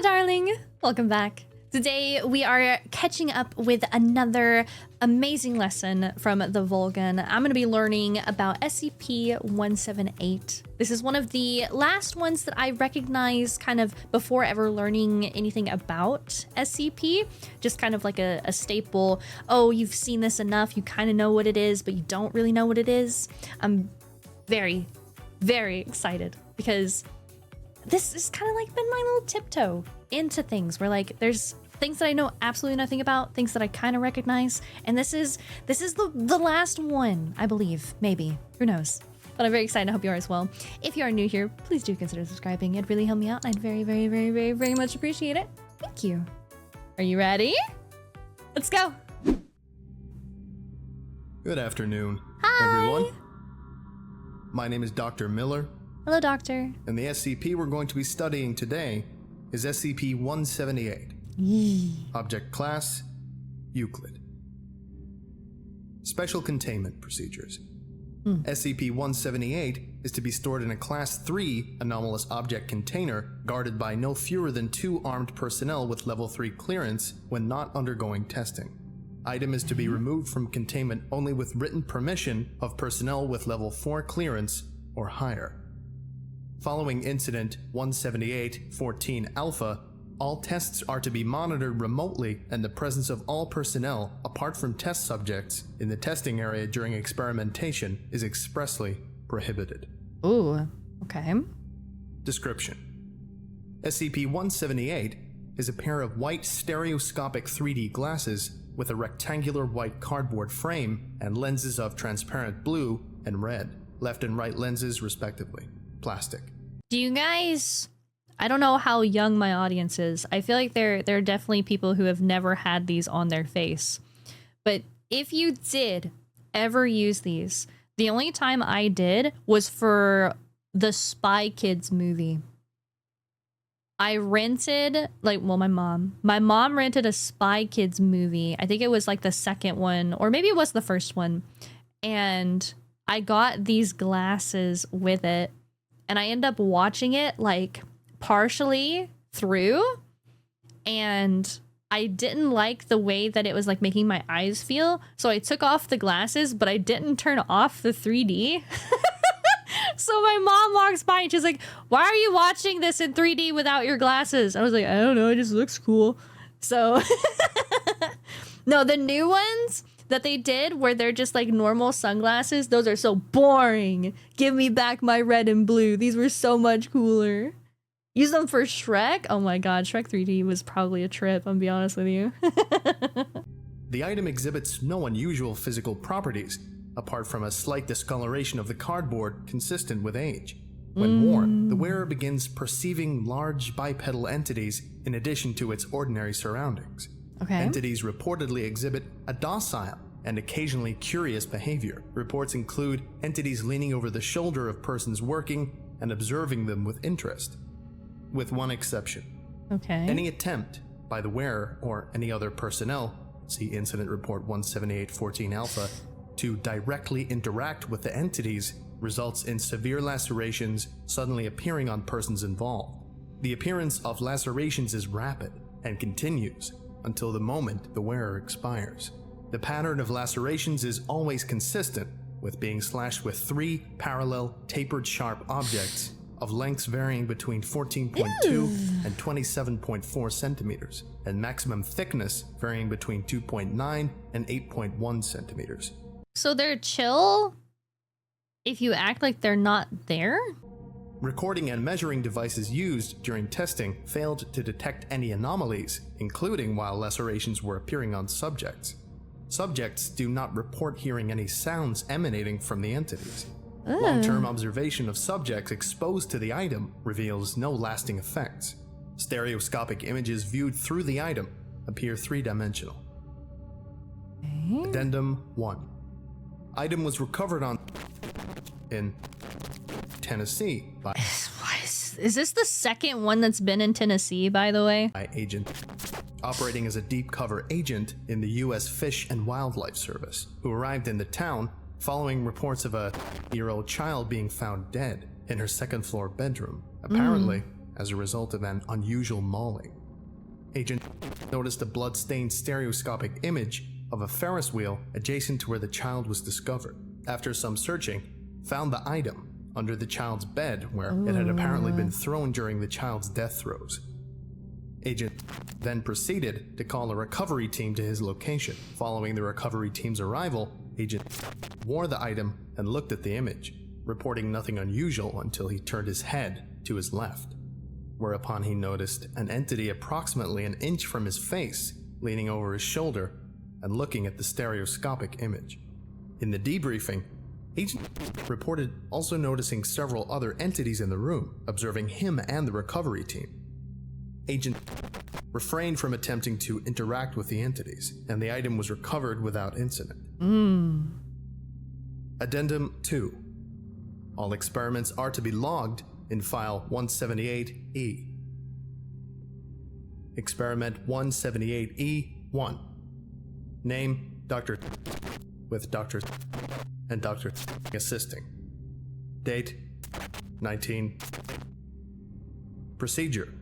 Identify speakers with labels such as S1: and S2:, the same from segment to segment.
S1: Hello, darling. Welcome back. Today we are catching up with another amazing lesson from TheVolgun. I'm going to be learning about SCP-178. This is one of the last ones that I recognize kind of before ever learning anything about SCP. Just kind of like a staple. Oh, you've seen this enough. You kind of know what it is, but you don't really know what it is. I'm very, very excited because this is kind of like been my little tiptoe into things where like there's things that I know absolutely nothing about, things that I kind of recognize, and this is the last one, I believe. Maybe, who knows. But I'm very excited. I hope you are as well. If you are new here, please do consider subscribing. It'd really help me out. I'd very, very, very, very, very much appreciate it. Thank you. Are you ready? Let's go.
S2: Good afternoon,
S1: Hi.
S2: everyone. My name is Dr. Miller.
S1: Hello, doctor.
S2: And the SCP we're going to be studying today is SCP-178. Object Class, Euclid. Special Containment Procedures. SCP-178 is to be stored in a Class 3 anomalous object container guarded by no fewer than 2 armed personnel with Level 3 clearance when not undergoing testing. Item is to be removed from containment only with written permission of personnel with Level 4 clearance or higher. Following Incident 178-14 Alpha, all tests are to be monitored remotely and the presence of all personnel, apart from test subjects, in the testing area during experimentation is expressly prohibited.
S1: Ooh, okay.
S2: Description: SCP-178 is a pair of white stereoscopic 3D glasses with a rectangular white cardboard frame and lenses of transparent blue and red, left and right lenses respectively. Plastic.
S1: Do you guys, I don't know how young my audience is. I feel like there are definitely people who have never had these on their face. But if you did ever use these, the only time I did was for the Spy Kids movie. I rented, like, well, my mom rented a Spy Kids movie. I think it was like the second one, or maybe it was the first one. And I got these glasses with it. And I end up watching it like partially through, and I didn't like the way that it was like making my eyes feel. So I took off the glasses, but I didn't turn off the 3D. So my mom walks by and she's like, "Why are you watching this in 3D without your glasses?" I was like, "I don't know, it just looks cool." So no, the new ones that they did where they're just like normal sunglasses, those are so boring. Give me back my red and blue. These were so much cooler. Use them for Shrek? Oh my god, Shrek 3D was probably a trip, I'll be honest with you.
S2: The item exhibits no unusual physical properties, apart from a slight discoloration of the cardboard consistent with age. When worn, the wearer begins perceiving large bipedal entities in addition to its ordinary surroundings.
S1: Okay.
S2: Entities reportedly exhibit a docile and occasionally curious behavior. Reports include entities leaning over the shoulder of persons working and observing them with interest. With one exception.
S1: Okay.
S2: Any attempt by the wearer or any other personnel, see Incident Report 178-14 Alpha, to directly interact with the entities results in severe lacerations suddenly appearing on persons involved. The appearance of lacerations is rapid and continues until the moment the wearer expires. The pattern of lacerations is always consistent, with being slashed with 3 parallel, tapered sharp objects of lengths varying between 14.2 and 27.4 centimeters, and maximum thickness varying between 2.9 and 8.1 centimeters.
S1: So they're chill if you act like they're not there?
S2: Recording and measuring devices used during testing failed to detect any anomalies, including while lacerations were appearing on subjects. Subjects do not report hearing any sounds emanating from the entities. Long-term observation of subjects exposed to the item reveals no lasting effects. Stereoscopic images viewed through the item appear 3-dimensional. Addendum 1. Item was recovered in Tennessee by
S1: Is this the second one that's been in Tennessee, by the way?
S2: Agent operating as a deep cover agent in the U.S. Fish and Wildlife Service, who arrived in the town following reports of a 8-year-old child being found dead in her second-floor bedroom. Apparently, as a result of an unusual mauling. Agent noticed a blood-stained stereoscopic image of a Ferris wheel adjacent to where the child was discovered. After some searching, found the item under the child's bed where it had apparently been thrown during the child's death throes. Agent then proceeded to call a recovery team to his location. Following the recovery team's arrival, Agent wore the item and looked at the image, reporting nothing unusual until he turned his head to his left, whereupon he noticed an entity approximately an inch from his face, leaning over his shoulder and looking at the stereoscopic image. In the debriefing, Agent reported also noticing several other entities in the room, observing him and the recovery team. Agent refrained from attempting to interact with the entities, and the item was recovered without incident. Addendum 2. All experiments are to be logged in file 178E. Experiment 178E1. Name, Dr. with Dr. and Dr. assisting. Date, 19. Procedure.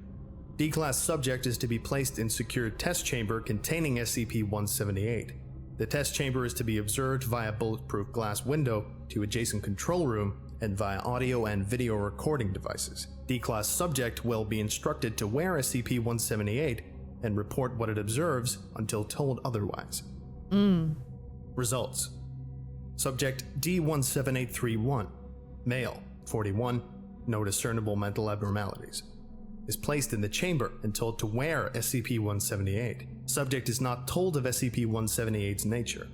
S2: D-class subject is to be placed in secured test chamber containing SCP-178. The test chamber is to be observed via bulletproof glass window to adjacent control room and via audio and video recording devices. D-class subject will be instructed to wear SCP-178 and report what it observes until told otherwise. Results. Subject D17831, male, 41, no discernible mental abnormalities, is placed in the chamber and told to wear SCP-178. Subject is not told of SCP-178's nature.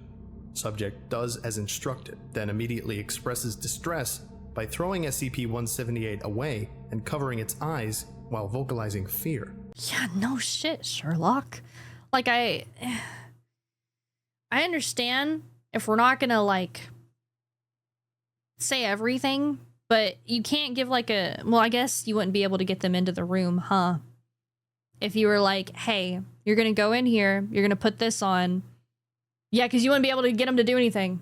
S2: Subject does as instructed, then immediately expresses distress by throwing SCP-178 away and covering its eyes while vocalizing fear.
S1: Yeah, no shit, Sherlock. Like, I understand if we're not gonna, like, say everything, but you can't give, like, well, I guess you wouldn't be able to get them into the room, huh? If you were like, hey, you're gonna go in here, you're gonna put this on. Yeah, because you wouldn't be able to get them to do anything.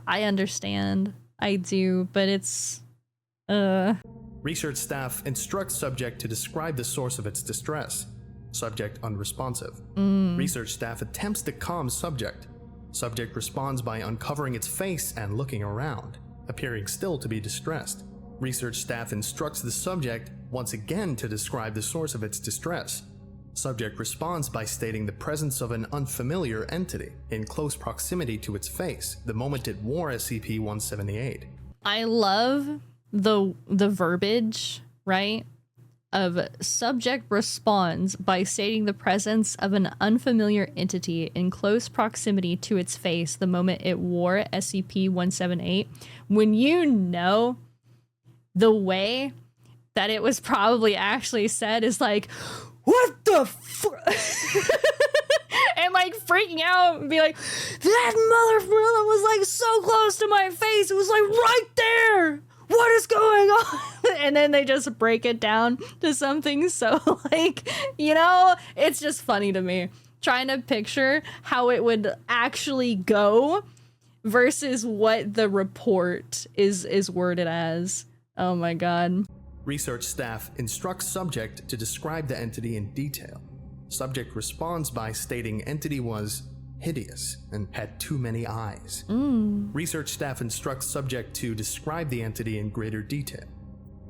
S1: I understand. I do, but it's...
S2: Research staff instructs subject to describe the source of its distress. Subject unresponsive. Research staff attempts to calm subject. Subject responds by uncovering its face and looking around, appearing still to be distressed. Research staff instructs the subject once again to describe the source of its distress. Subject responds by stating the presence of an unfamiliar entity in close proximity to its face the moment it wore SCP-178.
S1: I love the verbiage, right? Of subject responds by stating the presence of an unfamiliar entity in close proximity to its face the moment it wore SCP-178. When you know the way that it was probably actually said is like, what the and like freaking out and be like, that motherfucker was like so close to my face. It was like right there. What is going on? And then they just break it down to something so, like, you know, it's just funny to me. Trying to picture how it would actually go versus what the report is worded as. Oh my god.
S2: Research staff instructs subject to describe the entity in detail. Subject responds by stating entity was hideous and had too many eyes. Research staff instructs subject to describe the entity in greater detail.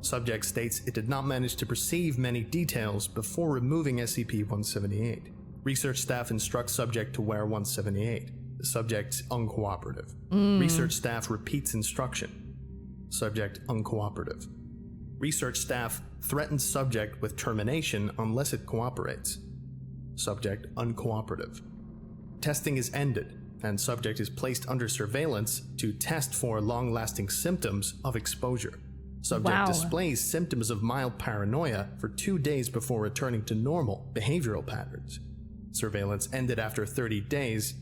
S2: Subject states it did not manage to perceive many details before removing SCP-178. Research staff instructs subject to wear 178. The subject uncooperative. Research staff repeats instruction. Subject uncooperative. Research staff threatens subject with termination unless it cooperates. Subject uncooperative. Testing is ended, and subject is placed under surveillance to test for long-lasting symptoms of exposure. Subject displays symptoms of mild paranoia for 2 days before returning to normal behavioral patterns. Surveillance ended after 30 days,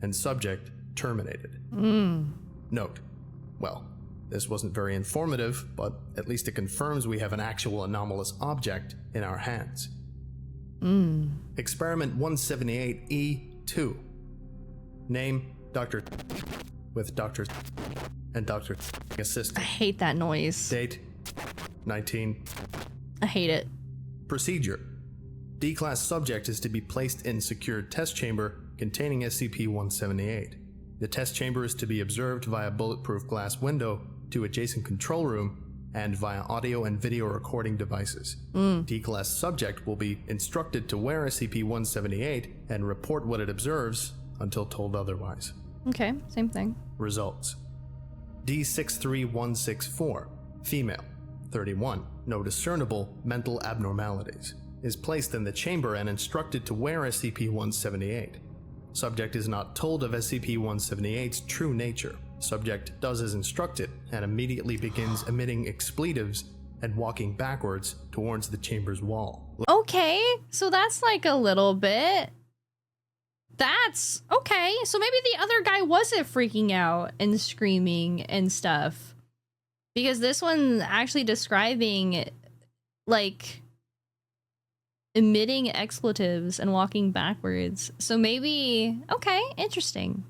S2: and subject terminated. Note, well, this wasn't very informative, but at least it confirms we have an actual anomalous object in our hands. Experiment 178E2. Name, Dr. with Dr. and Dr.
S1: I
S2: assistant.
S1: hate that noise.
S2: Date 19.
S1: I hate it.
S2: Procedure. D-class subject is to be placed in secured test chamber containing SCP-178. The test chamber is to be observed via bulletproof glass window to adjacent control room and via audio and video recording devices. D-class subject will be instructed to wear SCP-178 and report what it observes until told otherwise.
S1: Okay, same thing.
S2: Results. D63164, female, 31, no discernible mental abnormalities, is placed in the chamber and instructed to wear SCP-178. Subject is not told of SCP-178's true nature. Subject does as instructed and immediately begins emitting expletives and walking backwards towards the chamber's wall.
S1: Okay, so that's like a little bit. That's okay. So maybe the other guy wasn't freaking out and screaming and stuff. Because this one's actually describing like emitting expletives and walking backwards. So maybe, okay, interesting.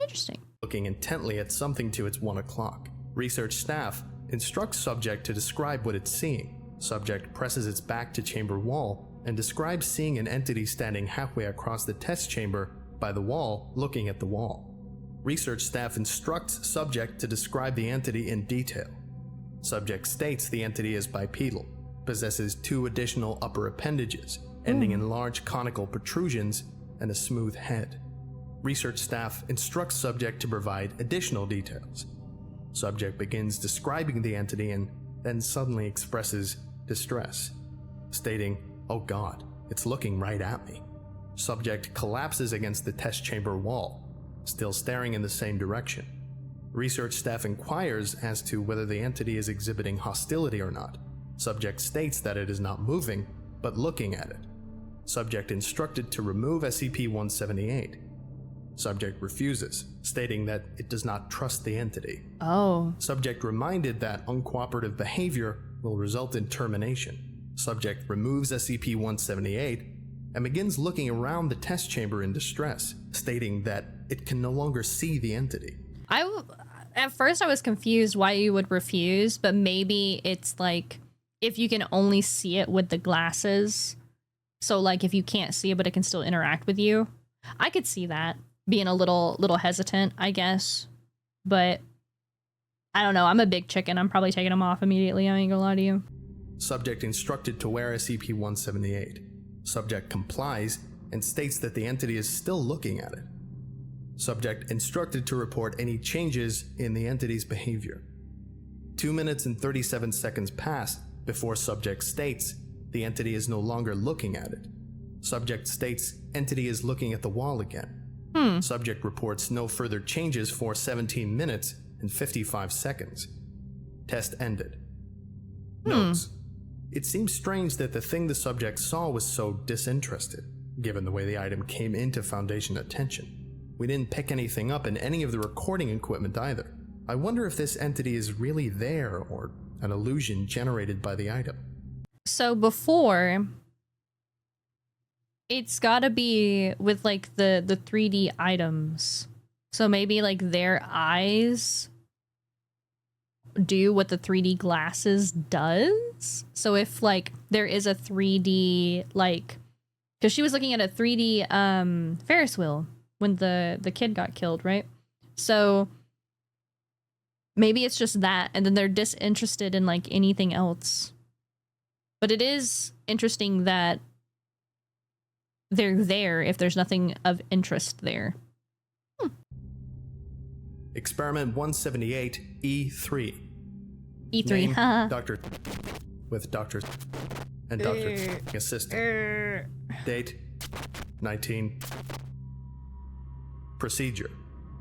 S1: Interesting.
S2: Looking intently at something to its 1 o'clock. Research staff instructs subject to describe what it's seeing. Subject presses its back to chamber wall and describes seeing an entity standing halfway across the test chamber by the wall, looking at the wall. Research staff instructs subject to describe the entity in detail. Subject states the entity is bipedal, possesses 2 additional upper appendages, ending in large conical protrusions and a smooth head. Research staff instructs subject to provide additional details. Subject begins describing the entity and then suddenly expresses distress, stating, "Oh God, it's looking right at me." Subject collapses against the test chamber wall, still staring in the same direction. Research staff inquires as to whether the entity is exhibiting hostility or not. Subject states that it is not moving, but looking at it. Subject instructed to remove SCP-178. Subject refuses, stating that it does not trust the entity.
S1: Oh.
S2: Subject reminded that uncooperative behavior will result in termination. Subject removes SCP-178 and begins looking around the test chamber in distress, stating that it can no longer see the entity.
S1: At first I was confused why you would refuse, but maybe it's like if you can only see it with the glasses. So like if you can't see it but it can still interact with you. I could see that being a little hesitant, I guess. But I don't know, I'm a big chicken. I'm probably taking them off immediately. I ain't gonna lie to you.
S2: Subject instructed to wear SCP-178. Subject complies and states that the entity is still looking at it. Subject instructed to report any changes in the entity's behavior. 2 minutes and 37 seconds pass before subject states the entity is no longer looking at it. Subject states entity is looking at the wall again. Subject reports no further changes for 17 minutes and 55 seconds. Test ended. Notes. It seems strange that the thing the subject saw was so disinterested, given the way the item came into Foundation attention. We didn't pick anything up in any of the recording equipment either. I wonder if this entity is really there or an illusion generated by the item.
S1: So before, it's gotta be with like the 3D items. So maybe like their eyes do what the 3D glasses does. So if like there is a 3D like, because she was looking at a 3D Ferris wheel when the kid got killed, right? So maybe it's just that, and then they're disinterested in like anything else. But it is interesting that they're there if there's nothing of interest there.
S2: Experiment 178 E3.
S1: E3,
S2: Name,
S1: haha.
S2: Dr. with Dr. and Dr. assistant. Date 19. Procedure.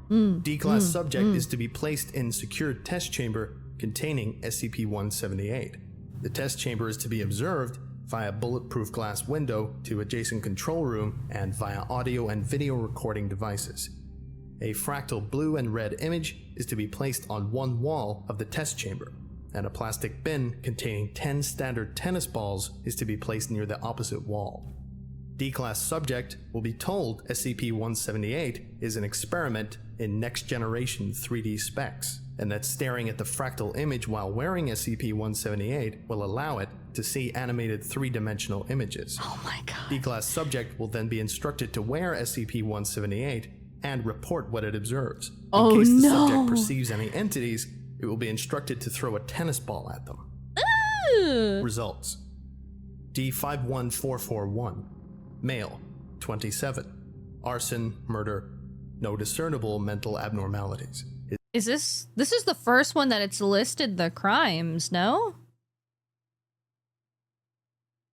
S2: D-class subject is to be placed in secured test chamber containing SCP-178. The test chamber is to be observed via bulletproof glass window to adjacent control room and via audio and video recording devices. A fractal blue and red image is to be placed on one wall of the test chamber, and a plastic bin containing 10 standard tennis balls is to be placed near the opposite wall. D-class subject will be told SCP-178 is an experiment in next-generation 3D specs. and that staring at the fractal image while wearing SCP-178 will allow it to see animated three-dimensional images.
S1: Oh my god.
S2: D-Class subject will then be instructed to wear SCP-178 and report what it observes. In case the subject perceives any entities, it will be instructed to throw a tennis ball at them. Results: D51441, male, 27, arson, murder, no discernible mental abnormalities.
S1: This is the first one that it's listed the crimes, no?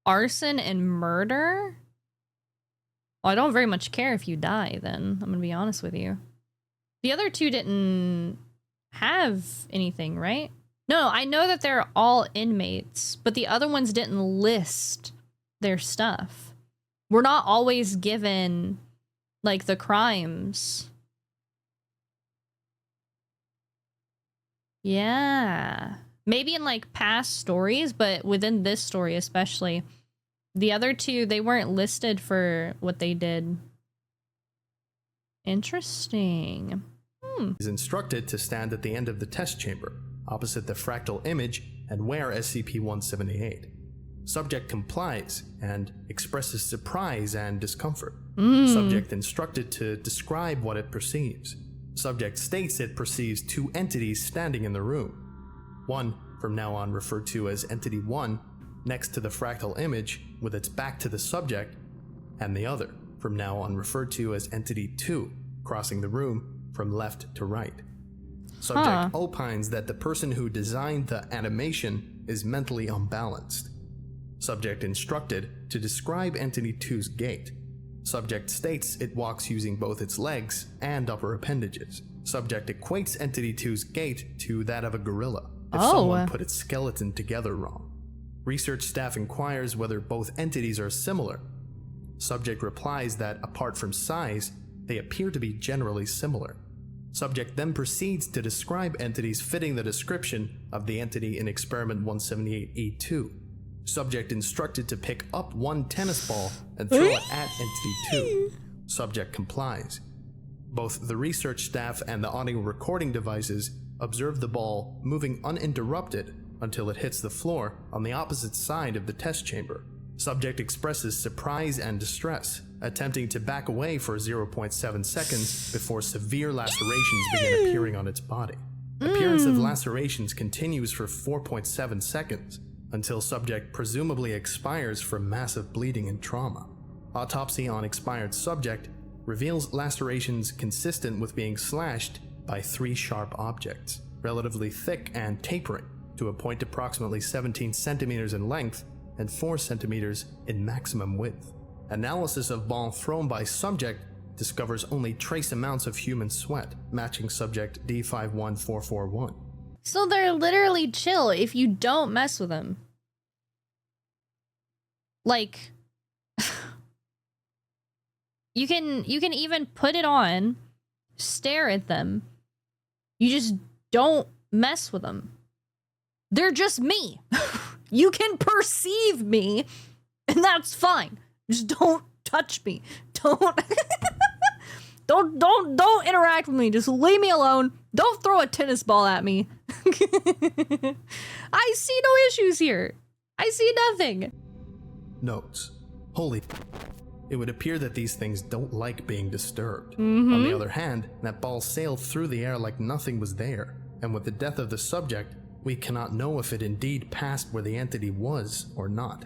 S1: Arson and murder? Well, I don't very much care if you die, then. I'm gonna be honest with you. The other two didn't have anything, right? No, I know that they're all inmates, but the other ones didn't list their stuff. We're not always given, like, the crimes. Yeah. Maybe in, like, past stories, but within this story especially. The other two, they weren't listed for what they did. Interesting.
S2: Is instructed to stand at the end of the test chamber, opposite the fractal image, and wear SCP-178. Subject complies and expresses surprise and discomfort. Subject instructed to describe what it perceives. Subject states it perceives two entities standing in the room. One, from now on referred to as Entity 1, next to the fractal image with its back to the subject, and the other, from now on referred to as Entity 2, crossing the room from left to right. Subject opines that the person who designed the animation is mentally unbalanced. Subject instructed to describe Entity 2's gait. Subject states it walks using both its legs and upper appendages. Subject equates Entity 2's gait to that of a gorilla, if someone put its skeleton together wrong. Research staff inquires whether both entities are similar. Subject replies that apart from size, they appear to be generally similar. Subject then proceeds to describe entities fitting the description of the entity in Experiment 178E2. Subject instructed to pick up one tennis ball and throw it at Entity 2. Subject complies. Both the research staff and the audio recording devices observe the ball moving uninterrupted until it hits the floor on the opposite side of the test chamber. Subject expresses surprise and distress, attempting to back away for 0.7 seconds before severe lacerations begin appearing on its body. Appearance of lacerations continues for 4.7 seconds, until subject presumably expires from massive bleeding and trauma. Autopsy on expired subject reveals lacerations consistent with being slashed by 3 sharp objects, relatively thick and tapering to a point approximately 17 centimeters in length and 4 centimeters in maximum width. Analysis of ball thrown by subject discovers only trace amounts of human sweat, matching subject D51441.
S1: So they're literally chill if you don't mess with them. Like, you can even put it on, stare at them. You just don't mess with them. They're just me. You can perceive me, and that's fine. Just don't touch me. Don't interact with me. Just leave me alone. Don't throw a tennis ball at me. I see no issues here. I see nothing.
S2: Notes. Holy. It would appear that these things don't like being disturbed. On the other hand, that ball sailed through the air like nothing was there, and with the death of the subject, we cannot know if it indeed passed where the entity was or not.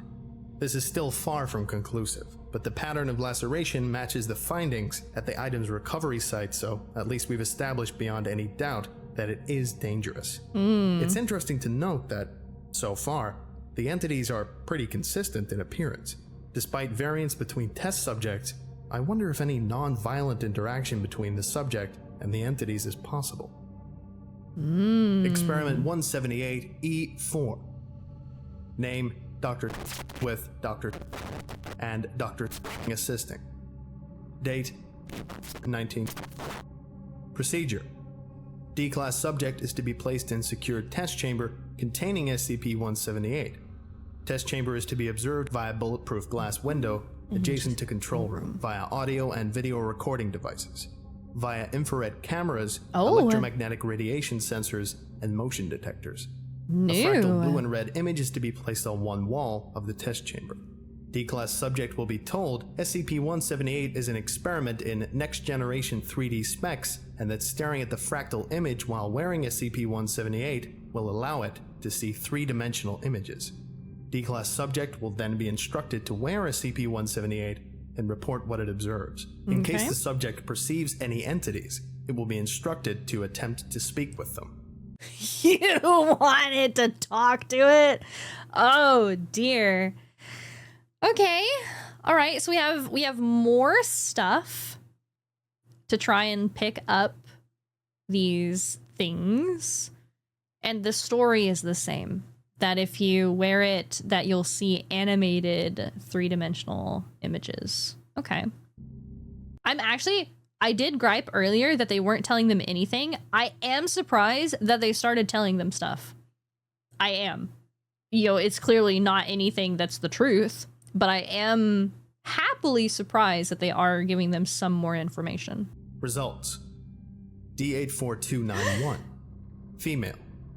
S2: This is still far from conclusive, but the pattern of laceration matches the findings at the item's recovery site, so at least we've established beyond any doubt that it is dangerous. It's interesting to note that, so far, the entities are pretty consistent in appearance. Despite variance between test subjects, I wonder if any non-violent interaction between the subject and the entities is possible. Experiment 178E4. Name, Dr. with Dr. and Dr. assisting. Date, 19. Procedure. D-Class subject is to be placed in secured test chamber containing SCP-178. Test chamber is to be observed via bulletproof glass window adjacent to control room via audio and video recording devices. via infrared cameras,
S1: Oh.
S2: electromagnetic radiation sensors, and motion detectors.
S1: New.
S2: A fractal blue and red image is to be placed on one wall of the test chamber. D-Class subject will be told SCP-178 is an experiment in next-generation 3D specs, and that staring at the fractal image while wearing SCP-178 will allow it to see three-dimensional images. D-Class subject will then be instructed to wear SCP-178 and report what it observes. In case the subject perceives any entities, it will be instructed to attempt to speak with them.
S1: You wanted to talk to it? Oh dear. Okay. All right. So we have more stuff to try and pick up these things. And the story is the same. That if you wear it, that you'll see animated three-dimensional images. Okay. I did gripe earlier that they weren't telling them anything. I am surprised that they started telling them stuff. I am. You know, it's clearly not anything that's the truth, but I am happily surprised that they are giving them some more information.
S2: Results. D84291. Female.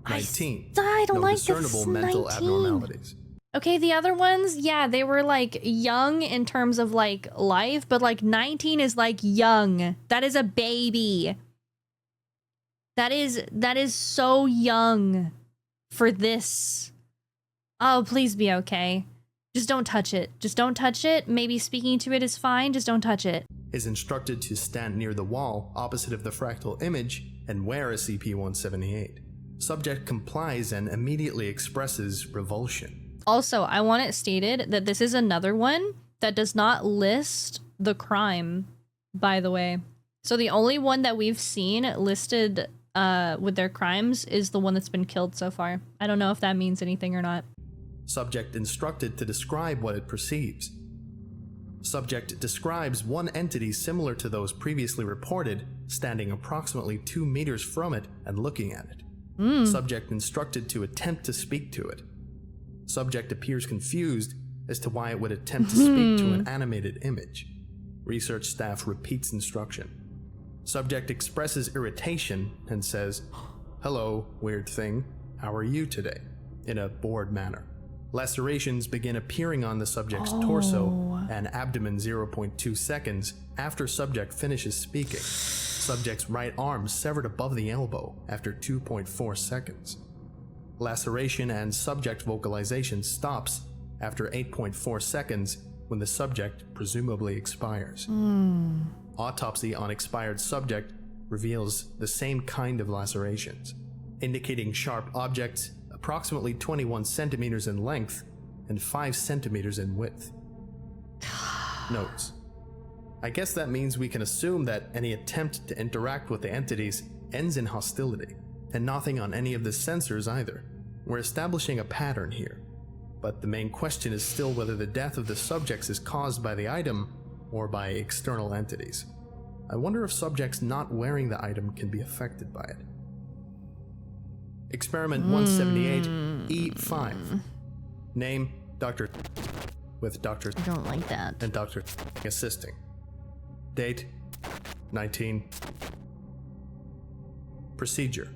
S2: 19.
S1: I don't
S2: no
S1: like
S2: discernible
S1: this
S2: mental
S1: 19.
S2: abnormalities.
S1: Okay, the other ones, yeah, they were like young in terms of like life, but like 19 is like young. That is a baby. That is so young for this. Oh, please be okay. Just don't touch it. Just don't touch it. Maybe speaking to it is fine. Just don't touch it.
S2: Is instructed to stand near the wall opposite of the fractal image and wear SCP-178. Subject complies and immediately expresses revulsion.
S1: Also, I want it stated that this is another one that does not list the crime, by the way. So the only one that we've seen listed with their crimes is the one that's been killed so far. I don't know if that means anything or not.
S2: Subject instructed to describe what it perceives. Subject describes one entity similar to those previously reported, standing approximately 2 meters from it and looking at it. Subject instructed to attempt to speak to it. Subject appears confused as to why it would attempt to speak to an animated image. Research staff repeats instruction. Subject expresses irritation and says, "Hello, weird thing. How are you today?" in a bored manner. Lacerations begin appearing on the subject's torso and abdomen 0.2 seconds after subject finishes speaking. Subject's right arm severed above the elbow after 2.4 seconds. Laceration and subject vocalization stops after 8.4 seconds when the subject presumably expires. Autopsy on expired subject reveals the same kind of lacerations, indicating sharp objects approximately 21 centimeters in length and 5 centimeters in width. Notes. I guess that means we can assume that any attempt to interact with the entities ends in hostility, and nothing on any of the sensors either. We're establishing a pattern here, but the main question is still whether the death of the subjects is caused by the item or by external entities. I wonder if subjects not wearing the item can be affected by it. Experiment 178E5. Name, Dr. with Dr.
S1: I don't like that.
S2: and Dr. assisting. Date, 19. Procedure.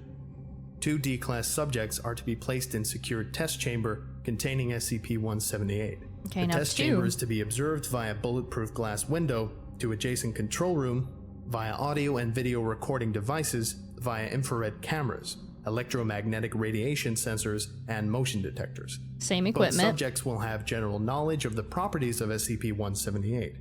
S2: 2 D-Class subjects are to be placed in secured test chamber containing SCP-178.
S1: Okay,
S2: The
S1: now
S2: test
S1: 2.
S2: chamber is to be observed via bulletproof glass window to adjacent control room, via audio and video recording devices, via infrared cameras, electromagnetic radiation sensors, and motion detectors.
S1: Same
S2: Both
S1: equipment.
S2: subjects will have general knowledge of the properties of SCP-178.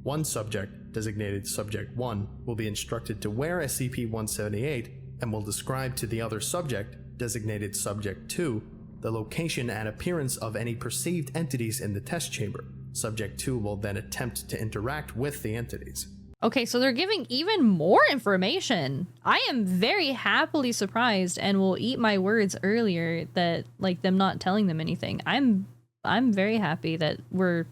S2: One subject, designated Subject 1, will be instructed to wear SCP-178 and will describe to the other subject, designated Subject 2, the location and appearance of any perceived entities in the test chamber. Subject 2 will then attempt to interact with the entities.
S1: Okay, so they're giving even more information. I am very happily surprised and will eat my words earlier that like them not telling them anything. I'm very happy that we're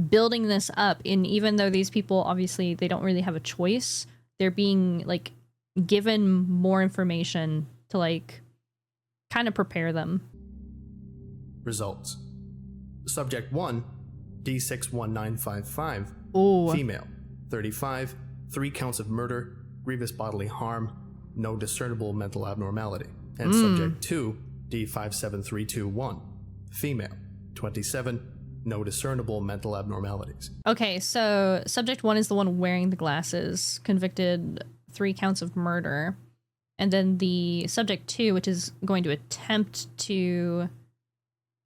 S1: building this up, and even though these people obviously they don't really have a choice, they're being like given more information to like kind of prepare them.
S2: Results. Subject 1, D61955,
S1: Oh.
S2: female, 35, 3 counts of murder, grievous bodily harm, no discernible mental abnormality. And subject 2, D57321, female, 27, no discernible mental abnormalities.
S1: Okay, so subject 1 is the one wearing the glasses, convicted 3 counts of murder. And then the subject 2, which is going to attempt to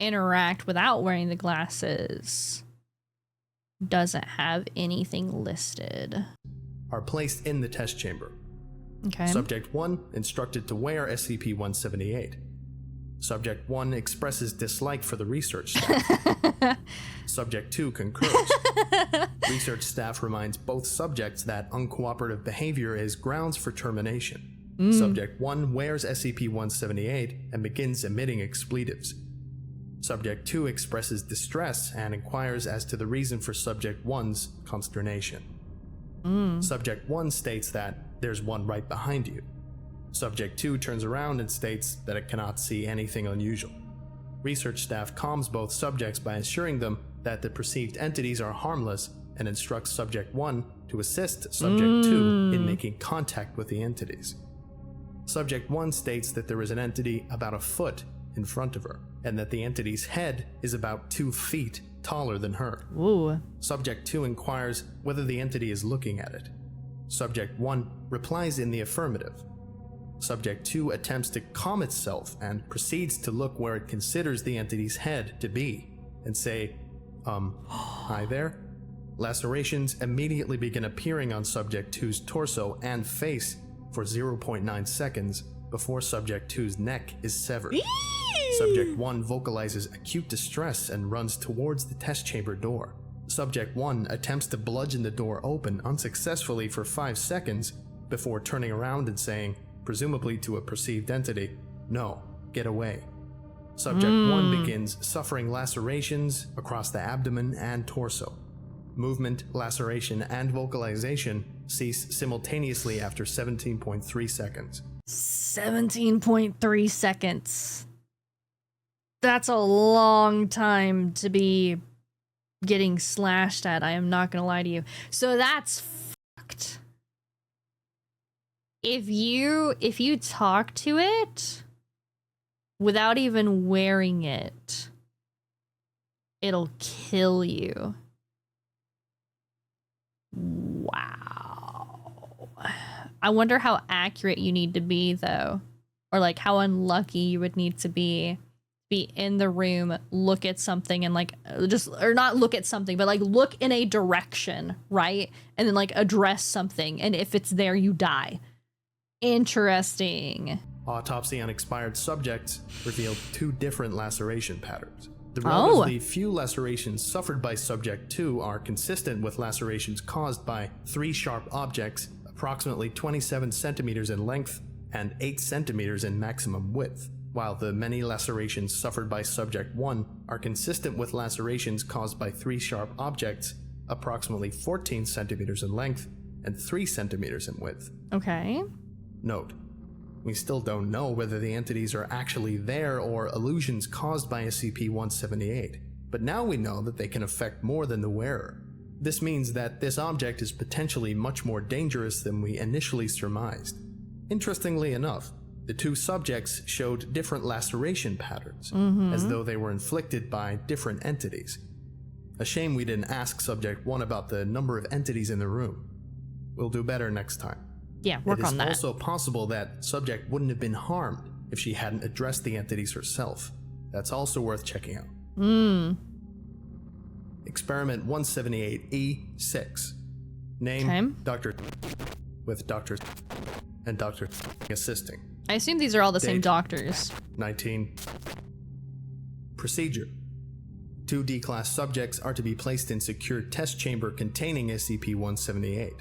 S1: interact without wearing the glasses, doesn't have anything listed.
S2: Are placed in the test chamber.
S1: Okay.
S2: Subject 1 instructed to wear SCP-178. Subject 1 expresses dislike for the research staff. Subject 2 concurs. Research staff reminds both subjects that uncooperative behavior is grounds for termination. Subject 1 wears SCP-178 and begins emitting expletives. Subject 2 expresses distress and inquires as to the reason for Subject 1's consternation. Subject 1 states that there's one right behind you. Subject 2 turns around and states that it cannot see anything unusual. Research staff calms both subjects by assuring them that the perceived entities are harmless and instructs Subject 1 to assist Subject 2 in making contact with the entities. Subject 1 states that there is an entity about a foot in front of her, and that the entity's head is about 2 feet taller than her.
S1: Ooh.
S2: Subject 2 inquires whether the entity is looking at it. Subject 1 replies in the affirmative. Subject 2 attempts to calm itself and proceeds to look where it considers the entity's head to be and say, hi there? Lacerations immediately begin appearing on Subject 2's torso and face for 0.9 seconds before Subject 2's neck is severed. Subject 1 vocalizes acute distress and runs towards the test chamber door. Subject 1 attempts to bludgeon the door open unsuccessfully for 5 seconds before turning around and saying, presumably to a perceived entity, no, get away. Subject 1 begins suffering lacerations across the abdomen and torso. Movement, laceration, and vocalization cease simultaneously after 17.3 seconds.
S1: 17.3 seconds. That's a long time to be getting slashed at. I am not gonna lie to you. So that's fucked. If you talk to it without even wearing it, it'll kill you. Wow. I wonder how accurate you need to be though, or like how unlucky you would need to be in the room, look at something and like or not look at something, but like look in a direction, right? And then like address something, and if it's there, you die. Interesting.
S2: Autopsy on expired subjects revealed 2 different laceration patterns. The relatively few lacerations suffered by Subject 2 are consistent with lacerations caused by 3 sharp objects approximately 27 centimeters in length and 8 centimeters in maximum width, while the many lacerations suffered by Subject 1 are consistent with lacerations caused by 3 sharp objects approximately 14 centimeters in length and 3 centimeters in width.
S1: Okay.
S2: Note: we still don't know whether the entities are actually there or illusions caused by SCP-178, but now we know that they can affect more than the wearer. This means that this object is potentially much more dangerous than we initially surmised. Interestingly enough, the 2 subjects showed different laceration patterns, as though they were inflicted by different entities. A shame we didn't ask Subject 1 about the number of entities in the room. We'll do better next time.
S1: Yeah, work on that.
S2: It is also possible that Subject wouldn't have been harmed if she hadn't addressed the entities herself. That's also worth checking out. Experiment 178E6. Name, Dr. with Dr. and Dr. assisting.
S1: I assume these are all the same doctors.
S2: 19. Procedure. 2 D-class subjects are to be placed in secured test chamber containing SCP-178.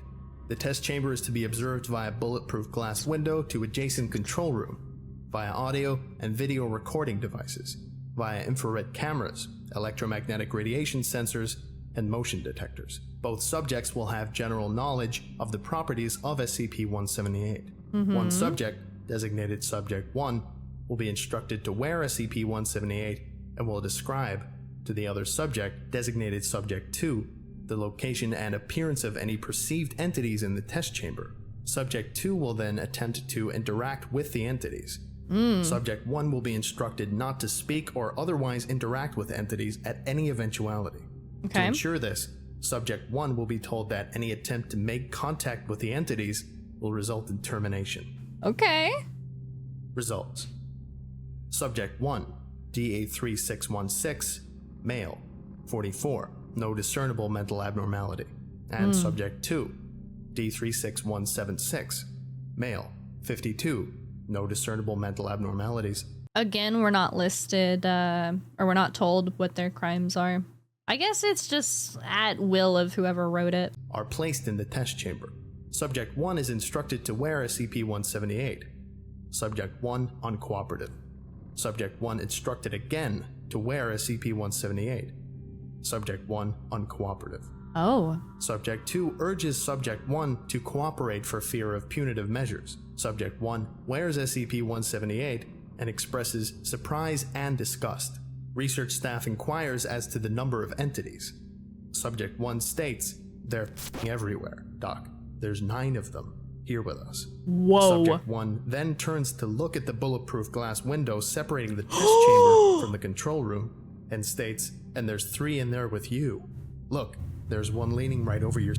S2: The test chamber is to be observed via bulletproof glass window to adjacent control room, via audio and video recording devices, via infrared cameras, electromagnetic radiation sensors, and motion detectors. Both subjects will have general knowledge of the properties of SCP-178. One subject, designated Subject 1, will be instructed to wear SCP-178 and will describe to the other subject, designated Subject 2, the location and appearance of any perceived entities in the test chamber. Subject 2 will then attempt to interact with the entities. Subject 1 will be instructed not to speak or otherwise interact with entities at any eventuality.
S1: Okay.
S2: To ensure this, Subject 1 will be told that any attempt to make contact with the entities will result in termination.
S1: Okay.
S2: Results. Subject 1, DA3616, male, 44, no discernible mental abnormality. And Subject 2, D36176, male, 52, no discernible mental abnormalities.
S1: Again, we're not listed, or we're not told what their crimes are. I guess it's just at will of whoever wrote it.
S2: Are placed in the test chamber. Subject 1 is instructed to wear SCP-178. Subject 1 uncooperative. Subject 1 instructed again to wear SCP-178. Subject 1 uncooperative.
S1: Oh.
S2: Subject 2 urges Subject 1 to cooperate for fear of punitive measures. Subject 1 wears SCP-178 and expresses surprise and disgust. Research staff inquires as to the number of entities. Subject 1 states, "They're everywhere, Doc. There's 9 of them here with us."
S1: Whoa.
S2: Subject 1 then turns to look at the bulletproof glass window separating the test chamber from the control room and states, "And there's 3 in there with you. Look, there's one leaning right over your..."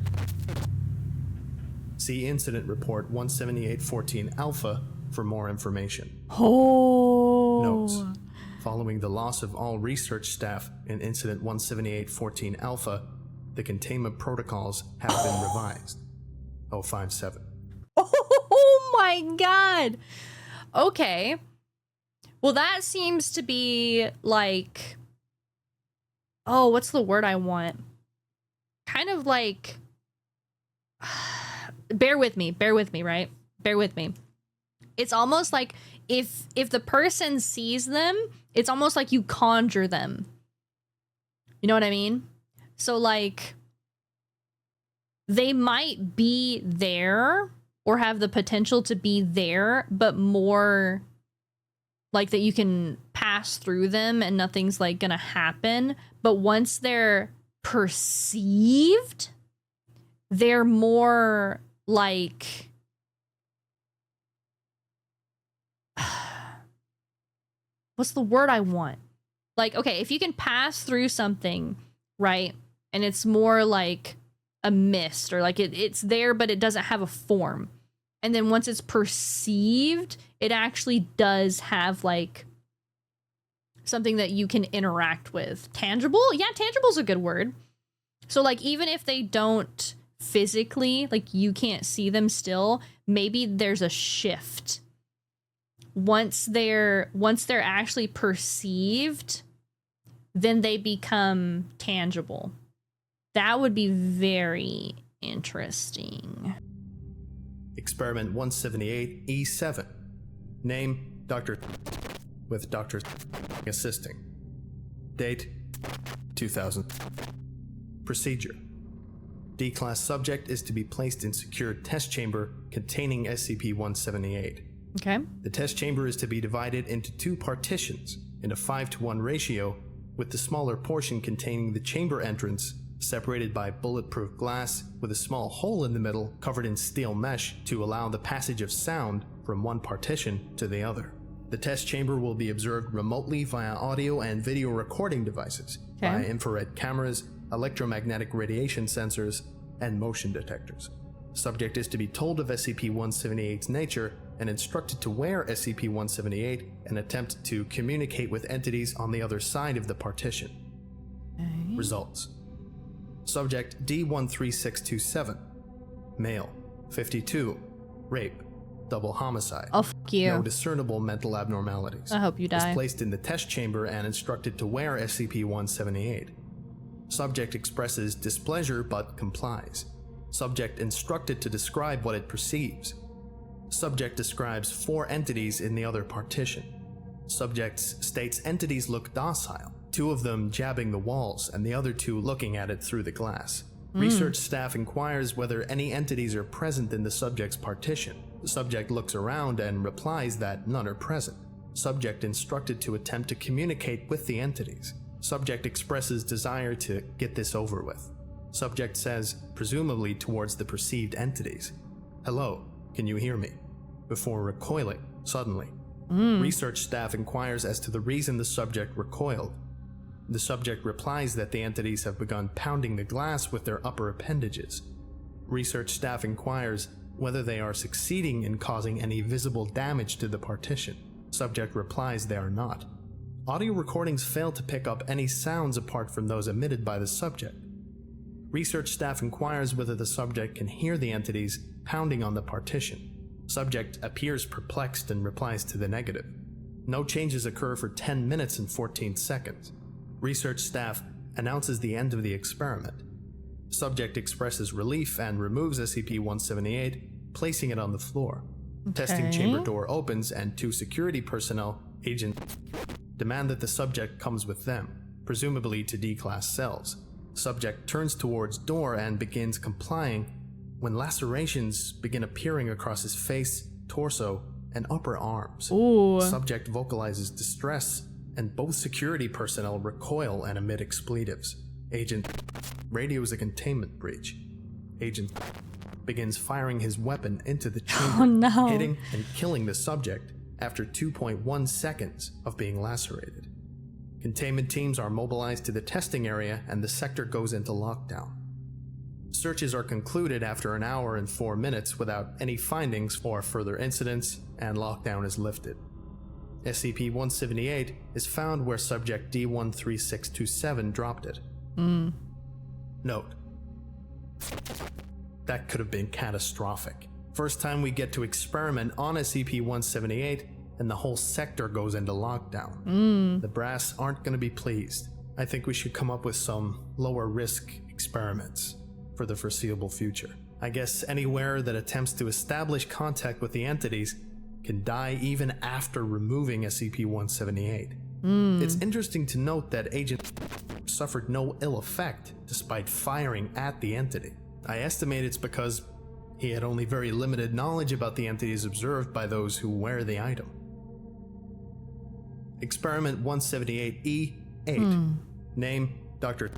S2: See Incident Report 17814 Alpha for more information.
S1: Oh.
S2: Notes. Following the loss of all research staff in Incident 17814 Alpha, the containment protocols have been revised. 057.
S1: Oh my god. Okay. Well, that seems to be like... Oh, what's the word I want? Kind of like... Bear with me, right? Bear with me. It's almost like if the person sees them, it's almost like you conjure them. You know what I mean? So like, they might be there or have the potential to be there, but more like that you can pass through them and nothing's like gonna happen. But once they're perceived, they're more like... What's the word I want? Like, okay, if you can pass through something, right, and it's more like a mist, or like it's there but it doesn't have a form, and then once it's perceived, it actually does have like something that you can interact with. Tangible? Yeah, tangible's a good word. So like, even if they don't physically, like you can't see them still, maybe there's a shift. Once they're actually perceived, then they become tangible. That would be very interesting.
S2: Experiment 178 E7. Name, Dr. with Dr. assisting. Date, 2000. Procedure. D-class subject is to be placed in secured test chamber containing SCP-178.
S1: Okay.
S2: The test chamber is to be divided into 2 partitions in a 5-to-1 ratio, with the smaller portion containing the chamber entrance separated by bulletproof glass with a small hole in the middle covered in steel mesh to allow the passage of sound from one partition to the other. The test chamber will be observed remotely via audio and video recording devices, via infrared cameras, electromagnetic radiation sensors, and motion detectors. Subject is to be told of SCP-178's nature and instructed to wear SCP-178 and attempt to communicate with entities on the other side of the partition. Results. Subject D13627. Male, 52, rape, double homicide.
S1: Oh, fuck you.
S2: No discernible mental abnormalities.
S1: I hope you die.
S2: Was placed in the test chamber and instructed to wear SCP-178. Subject expresses displeasure but complies. Subject instructed to describe what it perceives. Subject describes 4 entities in the other partition. Subject states entities look docile, 2 of them jabbing the walls and the other 2 looking at it through the glass. Research staff inquires whether any entities are present in the subject's partition. The subject looks around and replies that none are present. Subject instructed to attempt to communicate with the entities. Subject expresses desire to get this over with. Subject says, presumably towards the perceived entities, "Hello, can you hear me?" before recoiling suddenly. Research staff inquires as to the reason the subject recoiled. The subject replies that the entities have begun pounding the glass with their upper appendages. Research staff inquires whether they are succeeding in causing any visible damage to the partition. Subject replies they are not. Audio recordings fail to pick up any sounds apart from those emitted by the subject. Research staff inquires whether the subject can hear the entities pounding on the partition. Subject appears perplexed and replies to the negative. No changes occur for 10 minutes and 14 seconds. Research staff announces the end of the experiment. Subject expresses relief and removes SCP-178, placing it on the floor. Testing chamber door opens and 2 security personnel, agents, demand that the subject comes with them, presumably to D-class cells. Subject turns towards door and begins complying when lacerations begin appearing across his face, torso, and upper arms.
S1: Ooh.
S2: Subject vocalizes distress, and both security personnel recoil and emit expletives. Agent radios a containment breach. Agent begins firing his weapon into the chamber, hitting and killing the subject after 2.1 seconds of being lacerated. Containment teams are mobilized to the testing area and the sector goes into lockdown. Searches are concluded after an hour and 4 minutes without any findings or further incidents, and lockdown is lifted. SCP-178 is found where subject D13627 dropped it. Note: that could have been catastrophic. First time we get to experiment on SCP-178 and the whole sector goes into lockdown. The brass aren't going to be pleased. I think we should come up with some lower risk experiments for the foreseeable future. I guess anywhere that attempts to establish contact with the entities can die even after removing SCP-178. It's interesting to note that Agent suffered no ill effect despite firing at the entity. I estimate it's because he had only very limited knowledge about the entities observed by those who wear the item. Experiment 178E-8. Name: Dr.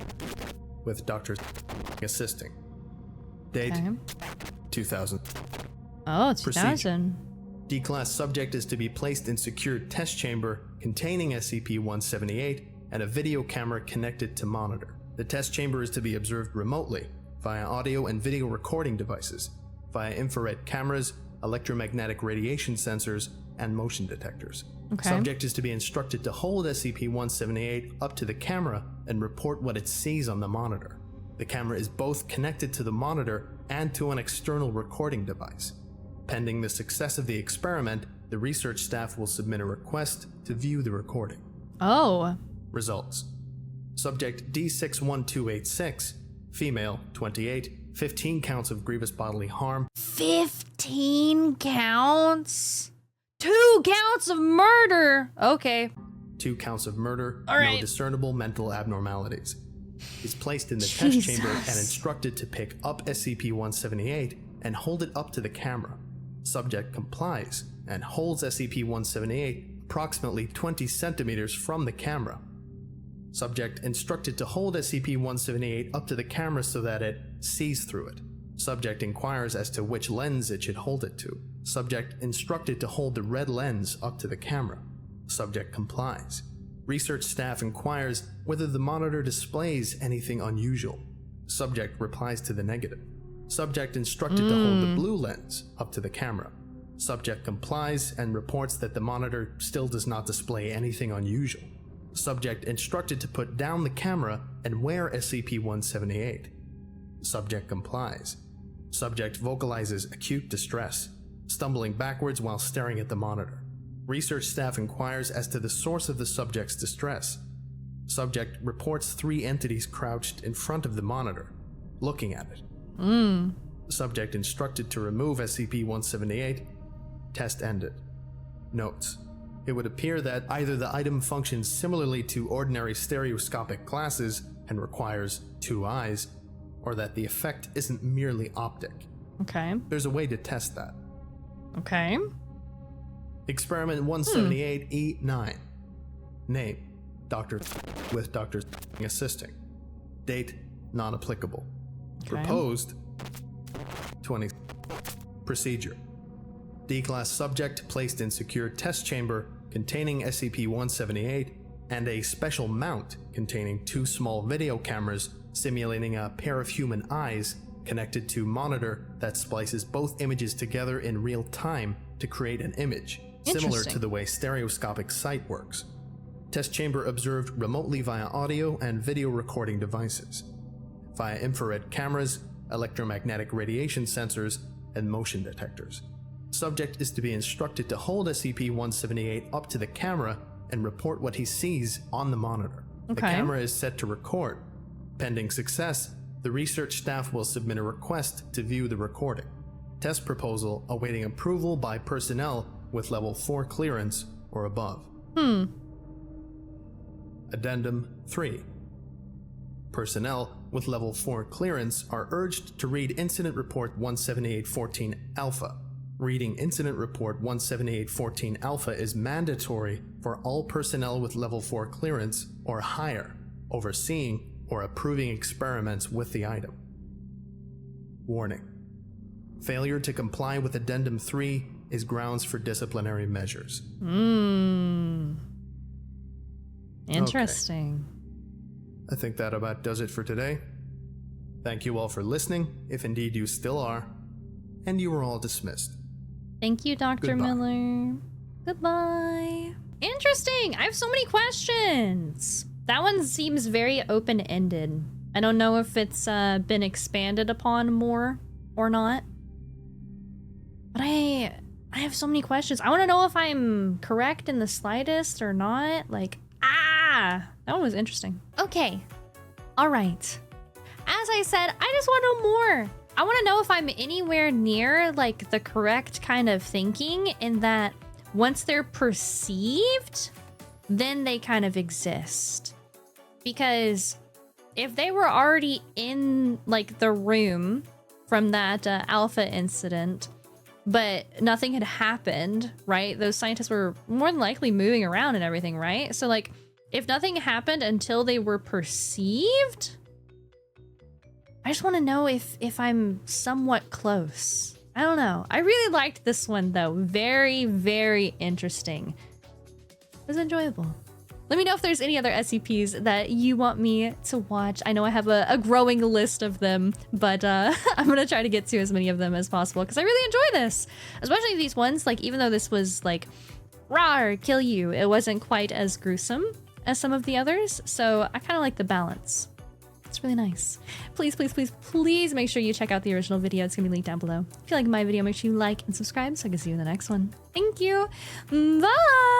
S2: with Dr. assisting. Date: 2000.
S1: Oh, 2000.
S2: D-class subject is to be placed in secured test chamber containing SCP-178 and a video camera connected to monitor. The test chamber is to be observed remotely via audio and video recording devices, via infrared cameras, electromagnetic radiation sensors, and motion detectors. Subject is to be instructed to hold SCP-178 up to the camera and report what it sees on the monitor. The camera is both connected to the monitor and to an external recording device. Pending the success of the experiment, the research staff will submit a request to view the recording. Results: Subject D61286, female, 28, 15 counts of grievous bodily harm.
S1: 15 counts? 2 counts of murder! Okay.
S2: 2 counts of murder,
S1: right.
S2: No discernible mental abnormalities. Is placed in the test chamber and instructed to pick up SCP-178 and hold it up to the camera. Subject complies and holds SCP-178 approximately 20 centimeters from the camera. Subject instructed to hold SCP-178 up to the camera so that it sees through it. Subject inquires as to which lens it should hold it to. Subject instructed to hold the red lens up to the camera. Subject complies. Research staff inquires whether the monitor displays anything unusual. Subject replies to the negative. Subject instructed to hold the blue lens up to the camera. Subject complies and reports that the monitor still does not display anything unusual. Subject instructed to put down the camera and wear SCP-178. Subject complies. Subject vocalizes acute distress, stumbling backwards while staring at the monitor. Research staff inquires as to the source of the subject's distress. Subject reports 3 entities crouched in front of the monitor, looking at it. Subject instructed to remove SCP-178. Test ended. Notes: it would appear that either the item functions similarly to ordinary stereoscopic glasses and requires 2 eyes, or that the effect isn't merely optic. There's a way to test that. Experiment 178E9. Name: Dr. with Dr. assisting. Date: non-applicable. Proposed 20. Procedure. D-class subject placed in secure test chamber containing SCP-178 and a special mount containing 2 small video cameras simulating a pair of human eyes connected to monitor that splices both images together in real time to create an image, similar to the way stereoscopic sight works. Test chamber observed remotely via audio and video recording devices, via infrared cameras, electromagnetic radiation sensors, and motion detectors. Subject is to be instructed to hold SCP-178 up to the camera and report what he sees on the monitor. The camera is set to record. Pending success, the research staff will submit a request to view the recording. Test proposal awaiting approval by personnel with level 4 clearance or above. Addendum 3. Personnel with level 4 clearance are urged to read Incident Report 178-14 Alpha. Reading Incident Report 178-14 Alpha is mandatory for all personnel with level 4 clearance or higher, overseeing or approving experiments with the item. Warning. Failure to comply with Addendum 3 is grounds for disciplinary measures.
S1: Interesting.
S2: I think that about does it for today. Thank you all for listening, if indeed you still are, and you are all dismissed.
S1: Thank you, Dr.
S2: Goodbye.
S1: Miller. Goodbye. Interesting. I have so many questions. That one seems very open-ended. I don't know if it's been expanded upon more or not. But I have so many questions. I want to know if I'm correct in the slightest or not. Like, that one was interesting. Okay. All right. As I said, I just want to know more. I want to know if I'm anywhere near like the correct kind of thinking in that once they're perceived, then they kind of exist. Because if they were already in like the room from that alpha incident, but nothing had happened, right? Those scientists were more than likely moving around and everything, right? So like if nothing happened until they were perceived, I just want to know if I'm somewhat close. I don't know. I really liked this one though. Very, very interesting. It was enjoyable. Let me know if there's any other SCPs that you want me to watch. I know I have a growing list of them, but I'm gonna try to get to as many of them as possible because I really enjoy this. Especially these ones, like even though this was like, rawr, kill you, it wasn't quite as gruesome as some of the others. So I kind of like the balance. It's really nice. Please, please, please, please make sure you check out the original video. It's gonna be linked down below. If you like my video, make sure you like and subscribe so I can see you in the next one. Thank you. Bye!